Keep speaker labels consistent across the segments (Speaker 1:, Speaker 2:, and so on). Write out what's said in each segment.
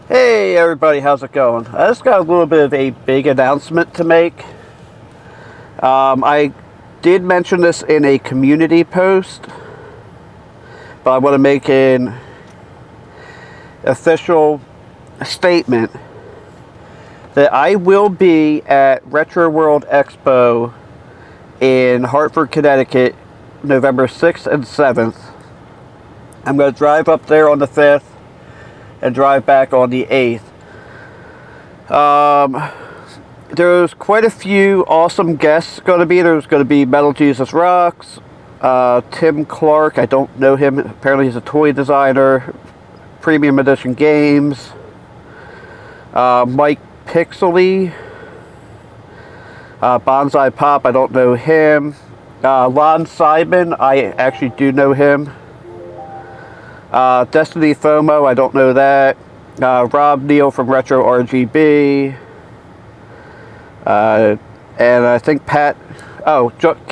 Speaker 1: Hey everybody, how's it going? I just got a little bit of a big announcement to make. I did mention this in a community post, but I want to make an official statement that I will be at Retro World Expo in Hartford, Connecticut, November 6th and 7th. I'm going to drive up there on the 5th and drive back on the 8th. There's quite a few awesome guests going to be. There's going to be Metal Jesus Rocks, Tim Clark, I don't know him, apparently he's a toy designer, Premium Edition Games, Mike Pixley, Bonsai Pop, I don't know him, Lon Simon, I actually do know him, Destiny FOMO, I don't know that. Rob Neal from Retro RGB. And I think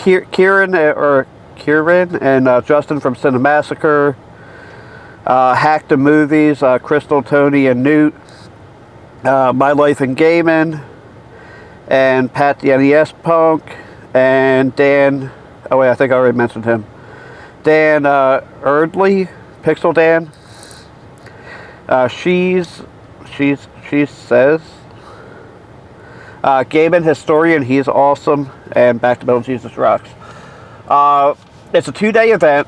Speaker 1: Kieran and Justin from Cinemassacre. Hack the Movies, Crystal, Tony, and Newt. My Life in Gaming. And Pat the NES Punk. And Dan, oh wait, I think I already mentioned him. Dan Erdley. Pixel Dan. She says. Gaming Historian, he's awesome. And Back to Metal Jesus Rocks. It's a 2-day event.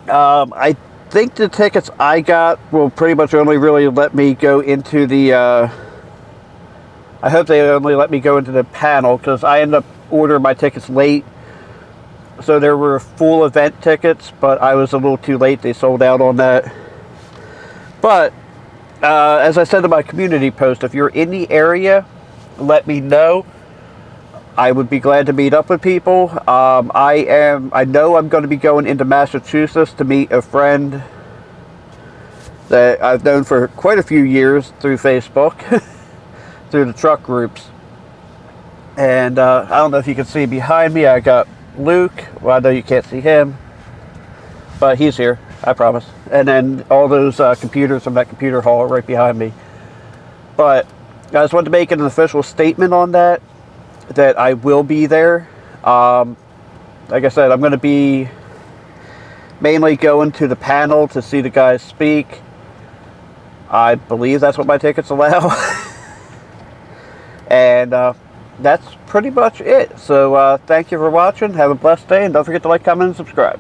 Speaker 1: I think the tickets I got will pretty much only really let me go into the. I hope they only let me go into the panel because I ended up ordering my tickets late. So there were full event tickets, but I was a little too late. They sold out on that. But, as I said in my community post, if you're in the area, let me know. I would be glad to meet up with people. I know I'm going to be going into Massachusetts to meet a friend that I've known for quite a few years through Facebook, through the truck groups. And I don't know if you can see behind me, I got Luke. Well, I know you can't see him, but he's here, I promise. And then all those computers from that computer hall are right behind me. But I just wanted to make an official statement on that I will be there. Like I said, I'm going to be mainly going to the panel to see the guys speak. I believe that's what my tickets allow. And that's pretty much it. So thank you for watching. Have a blessed day, and don't forget to like, comment, and subscribe.